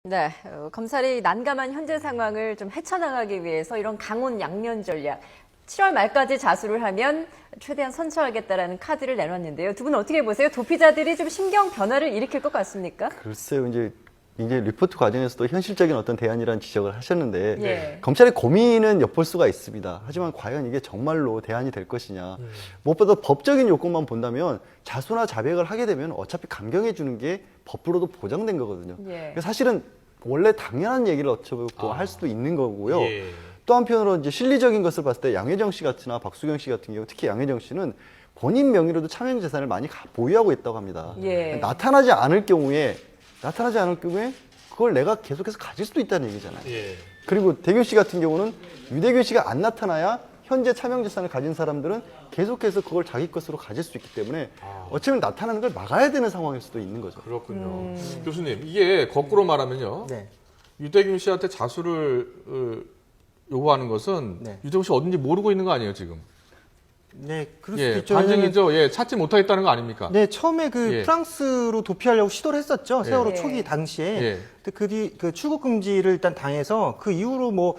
네, 검찰이 난감한 현재 상황을 좀 헤쳐나가기 위해서 이런 강원 양면 전략, 7월 말까지 자수를 하면 최대한 선처하겠다라는 카드를 내놨는데요. 두 분은 어떻게 보세요? 도피자들이 좀 심경 변화를 일으킬 것 같습니까? 글쎄요, 이제 리포트 과정에서도 현실적인 어떤 대안이라는 지적을 하셨는데 예. 검찰의 고민은 엿볼 수가 있습니다. 하지만 과연 이게 정말로 대안이 될 것이냐. 무엇보다 법적인 요건만 본다면 자수나 자백을 하게 되면 어차피 감경해 주는 게 법으로도 보장된 거거든요. 예. 사실은 원래 당연한 얘기를 어쩌고 할 수도 있는 거고요. 예. 또 한편으로 이제 실리적인 것을 봤을 때 양혜정 씨 같으나 박수경 씨 같은 경우, 특히 양혜정 씨는 본인 명의로도 차명 재산을 많이 보유하고 있다고 합니다. 예. 나타나지 않을 경우에 그걸 내가 계속해서 가질 수도 있다는 얘기잖아요. 예. 그리고 대균 씨 같은 경우는 유대균 씨가 안 나타나야 현재 차명 재산을 가진 사람들은 계속해서 그걸 자기 것으로 가질 수 있기 때문에 어쩌면 나타나는 걸 막아야 되는 상황일 수도 있는 거죠. 그렇군요. 교수님, 이게 거꾸로 말하면요. 네. 유대균 씨한테 자수를 요구하는 것은 네. 유대균 씨 어딘지 모르고 있는 거 아니에요, 지금? 네, 그럴 수도 예, 있죠. 반증이죠. 예, 찾지 못하겠다는 거 아닙니까? 네, 처음에 그 예. 프랑스로 도피하려고 시도를 했었죠. 세월호 예. 초기 당시에. 예. 근데 그 뒤 그 출국 금지를 일단 당해서 그 이후로 뭐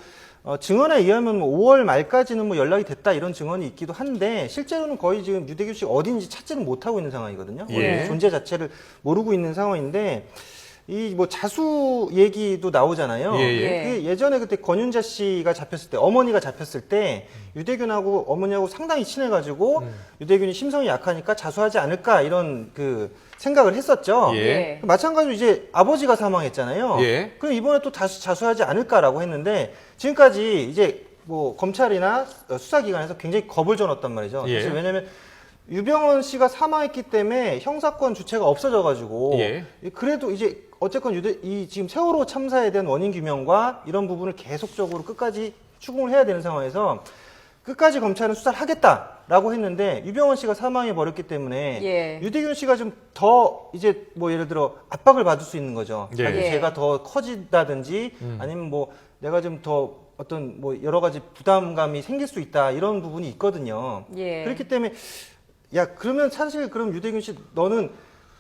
증언에 의하면 뭐 5월 말까지는 뭐 연락이 됐다 이런 증언이 있기도 한데 실제로는 거의 지금 유대균 씨가 어딘지 찾지는 못하고 있는 상황이거든요. 예. 존재 자체를 모르고 있는 상황인데 이 뭐 자수 얘기도 나오잖아요. 예, 예. 그 예전에 그때 권윤자 씨가 잡혔을 때 어머니가 잡혔을 때 유대균하고 어머니하고 상당히 친해가지고 유대균이 심성이 약하니까 자수하지 않을까 이런 그 생각을 했었죠. 예. 마찬가지로 이제 아버지가 사망했잖아요. 예. 그럼 이번에 또 다시 자수하지 않을까라고 했는데 지금까지 이제 뭐 검찰이나 수사기관에서 굉장히 겁을 줘놨단 말이죠. 예. 사실 왜냐하면 유병헌 씨가 사망했기 때문에 형사권 주체가 없어져가지고 예. 그래도 이제 어쨌건 이 지금 세월호 참사에 대한 원인 규명과 이런 부분을 계속적으로 끝까지 추궁을 해야 되는 상황에서 끝까지 검찰은 수사를 하겠다라고 했는데 유병헌 씨가 사망해 버렸기 때문에 예. 유대균 씨가 좀 더 이제 뭐 예를 들어 압박을 받을 수 있는 거죠. 예. 자기 예. 죄가 더 커진다든지 아니면 뭐 내가 좀 더 어떤 뭐 여러 가지 부담감이 생길 수 있다 이런 부분이 있거든요. 예. 그렇기 때문에 야 그러면 사실 그럼 유대균 씨 너는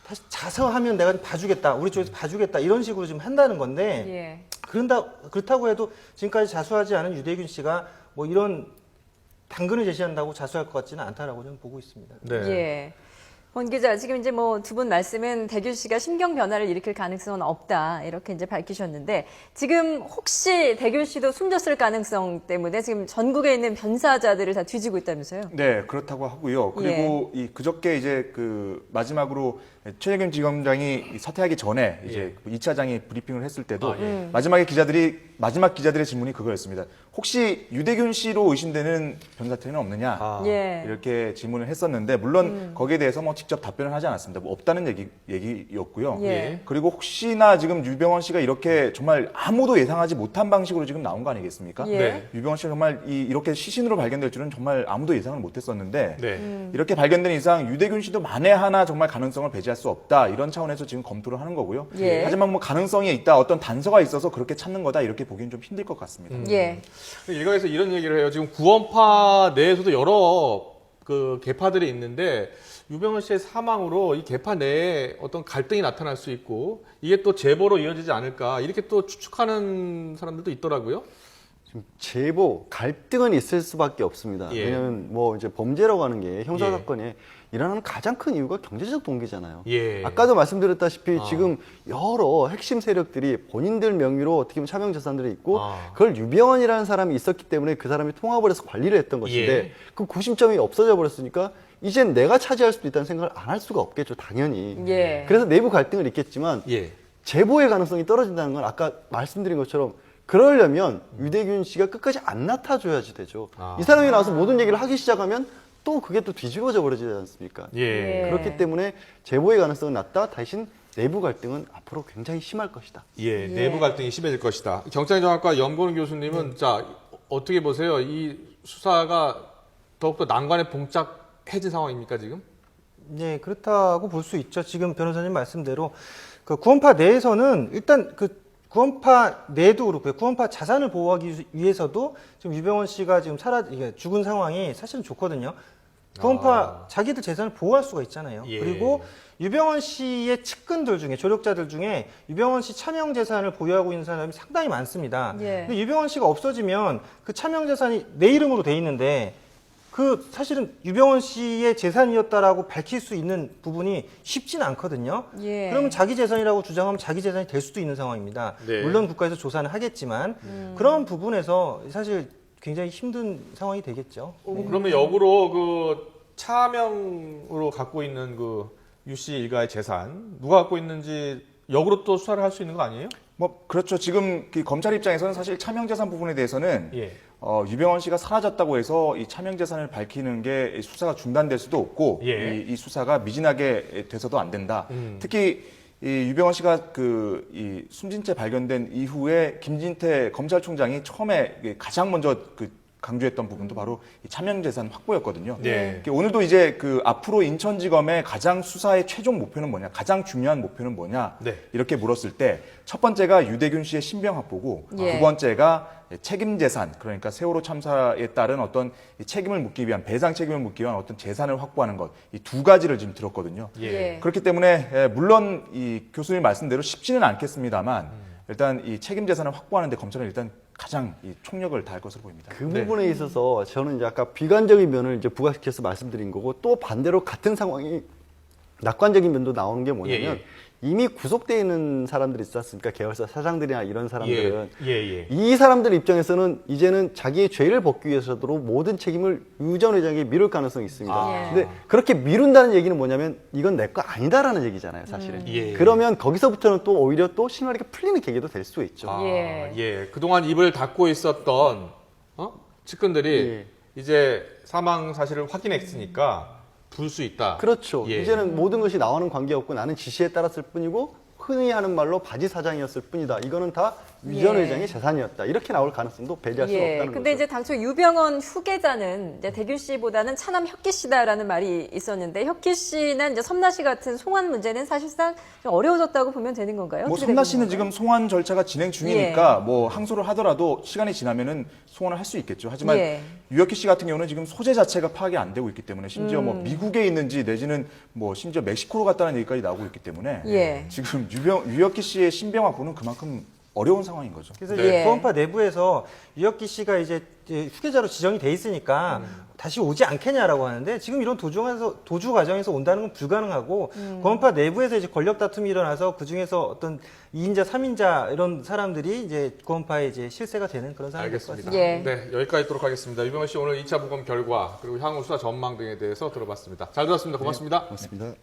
다시 자서하면 내가 좀 봐주겠다 우리 쪽에서 봐주겠다 이런 식으로 지금 한다는 건데 예. 그렇다고 해도 지금까지 자수하지 않은 유대균 씨가 뭐 이런 당근을 제시한다고 자수할 것 같지는 않다라고 저는 보고 있습니다. 네. 예. 권 기자, 지금 이제 뭐 두 분 말씀은 대균 씨가 심경 변화를 일으킬 가능성은 없다 이렇게 이제 밝히셨는데 지금 혹시 대균 씨도 숨졌을 가능성 때문에 지금 전국에 있는 변사자들을 다 뒤지고 있다면서요? 네, 그렇다고 하고요. 그리고 이 그저께 이제 그 마지막으로 최재경 지검장이 사퇴하기 전에 이제 2차장이 브리핑을 했을 때도 마지막 기자들의 질문이 그거였습니다. 혹시 유대균 씨로 의심되는 변사태는 없느냐? 예. 이렇게 질문을 했었는데 물론 거기에 대해서 뭐 직접 답변을 하지 않았습니다. 뭐 없다는 얘기였고요. 예. 그리고 혹시나 지금 유병헌 씨가 이렇게 정말 아무도 예상하지 못한 방식으로 지금 나온 거 아니겠습니까? 예. 네. 유병헌 씨가 정말 이렇게 시신으로 발견될 줄은 정말 아무도 예상을 못했었는데 네. 이렇게 발견된 이상 유대균 씨도 만에 하나 정말 가능성을 배제할 수 없다 이런 차원에서 지금 검토를 하는 거고요. 예. 하지만 뭐 가능성이 있다 어떤 단서가 있어서 그렇게 찾는 거다 이렇게 보기는 좀 힘들 것 같습니다. 예. 일각에서 이런 얘기를 해요. 지금 구원파 내에서도 여러 그 계파들이 있는데 유병헌 씨의 사망으로 이 계파 내에 어떤 갈등이 나타날 수 있고 이게 또 제보로 이어지지 않을까 이렇게 또 추측하는 사람들도 있더라고요. 제보, 갈등은 있을 수밖에 없습니다. 예. 왜냐하면 뭐 이제 범죄라고 하는 게 형사사건에 일어나는 가장 큰 이유가 경제적 동기잖아요. 예. 아까도 말씀드렸다시피 지금 여러 핵심 세력들이 본인들 명의로 어떻게 보면 차명 재산들이 있고 그걸 유병헌이라는 사람이 있었기 때문에 그 사람이 통합을 해서 관리를 했던 것인데 예. 그 구심점이 없어져 버렸으니까 이젠 내가 차지할 수도 있다는 생각을 안 할 수가 없겠죠, 당연히. 예. 그래서 내부 갈등은 있겠지만 예. 제보의 가능성이 떨어진다는 건 아까 말씀드린 것처럼 그러려면 유대균 씨가 끝까지 안 나타줘야지 되죠. 이 사람이 나와서 모든 얘기를 하기 시작하면 또 그게 또 뒤집어져 버리지 않습니까? 예. 그렇기 때문에 제보의 가능성은 낮다. 대신 내부 갈등은 앞으로 굉장히 심할 것이다. 예, 내부 갈등이 심해질 것이다. 경찰정학과 염고은 교수님은 자 어떻게 보세요? 이 수사가 더욱더 난관에 봉착해진 상황입니까 지금? 네, 그렇다고 볼 수 있죠. 지금 변호사님 말씀대로 그 구원파 내에서는 일단 그 구원파 내도 그렇고요. 구원파 자산을 보호하기 위해서도 지금 유병헌 씨가 지금 이게 죽은 상황이 사실은 좋거든요. 구원파 자기들 재산을 보호할 수가 있잖아요. 예. 그리고 유병헌 씨의 측근들 중에 조력자들 중에 유병헌 씨 차명 재산을 보유하고 있는 사람이 상당히 많습니다. 예. 근데 유병헌 씨가 없어지면 그 차명 재산이 내 이름으로 돼 있는데 그 사실은 유병헌 씨의 재산이었다라고 밝힐 수 있는 부분이 쉽지는 않거든요. 예. 그러면 자기 재산이라고 주장하면 자기 재산이 될 수도 있는 상황입니다. 네. 물론 국가에서 조사는 하겠지만 그런 부분에서 사실 굉장히 힘든 상황이 되겠죠. 그러면 역으로 그 차명으로 갖고 있는 그 유 씨 일가의 재산 누가 갖고 있는지 역으로 또 수사를 할 수 있는 거 아니에요? 뭐 그렇죠. 지금 그 검찰 입장에서는 사실 차명 재산 부분에 대해서는 예. 유병헌 씨가 사라졌다고 해서 이 차명 재산을 밝히는 게 수사가 중단될 수도 없고 예. 이 수사가 미진하게 돼서도 안 된다. 특히 이 유병헌 씨가 이 숨진 채 발견된 이후에 김진태 검찰총장이 처음에 가장 먼저 강조했던 부분도 바로 이 차명 재산 확보였거든요. 네. 오늘도 이제 앞으로 인천지검의 가장 수사의 최종 목표는 뭐냐, 가장 중요한 목표는 뭐냐 네. 이렇게 물었을 때 첫 번째가 유대균 씨의 신병 확보고 예. 두 번째가 책임 재산, 그러니까 세월호 참사에 따른 어떤 이 책임을 묻기 위한 배상 책임을 묻기 위한 어떤 재산을 확보하는 것, 이 두 가지를 지금 들었거든요. 예. 그렇기 때문에 물론 이 교수님 말씀대로 쉽지는 않겠습니다만 일단 이 책임 재산을 확보하는데 검찰은 일단 가장 이 총력을 다할 것으로 보입니다. 그 네. 부분에 있어서 저는 이제 아까 비관적인 면을 이제 부각시켜서 말씀드린 거고 또 반대로 같은 상황이 낙관적인 면도 나오는 게 뭐냐면 예, 이미 구속되어 있는 사람들이 있지 않습니까? 계열사 사장들이나 이런 사람들은 예. 이 사람들 입장에서는 이제는 자기의 죄를 벗기 위해서도 모든 책임을 유 전 회장에게 미룰 가능성이 있습니다. 아. 근데 그렇게 미룬다는 얘기는 뭐냐면 이건 내 거 아니다라는 얘기잖아요, 사실은. 예. 그러면 거기서부터는 또 오히려 또 신활하게 풀리는 계기도 될 수 있죠. 아, 예. 예. 그동안 입을 닫고 있었던 측근들이 예. 이제 사망 사실을 확인했으니까 불 수 있다. 그렇죠. 예. 이제는 모든 것이 나와는 관계없고 나는 지시에 따랐을 뿐이고 흔히 하는 말로 바지 사장이었을 뿐이다. 이거는 다 유 전 예. 회장의 재산이었다. 이렇게 나올 가능성도 배제할 수 예. 없다는 근데 거죠. 이제 당초 유병헌 후계자는 이제 대균 씨보다는 차남 혁기 씨다라는 말이 있었는데 혁기 씨나 이제 섬나 씨 같은 송환 문제는 사실상 좀 어려워졌다고 보면 되는 건가요? 뭐 어떻게 손나 되는 씨는 건가요? 지금 송환 절차가 진행 중이니까 뭐 항소를 하더라도 시간이 지나면은 송환을 할 수 있겠죠. 하지만 예. 유혁기 씨 같은 경우는 지금 소재 자체가 파악이 안 되고 있기 때문에 심지어 뭐 미국에 있는지 내지는 뭐 심지어 멕시코로 갔다는 얘기까지 나오고 있기 때문에 예. 지금 유혁기 씨의 신병 확보는 그만큼 어려운 상황인 거죠. 그래서 네. 이제 구원파 내부에서 유혁기 씨가 이제 후계자로 지정이 돼 있으니까 다시 오지 않겠냐라고 하는데 지금 이런 도주 과정에서 온다는 건 불가능하고 구원파 내부에서 이제 권력 다툼이 일어나서 그 중에서 어떤 2인자, 3인자 이런 사람들이 이제 구원파의 이제 실세가 되는 그런 상황이 될 것 알겠습니다. 같습니다. 예. 네, 여기까지 하도록 하겠습니다. 유병헌 씨 오늘 2차 부검 결과 그리고 향후 수사 전망 등에 대해서 들어봤습니다. 잘 들었습니다. 고맙습니다. 고맙습니다.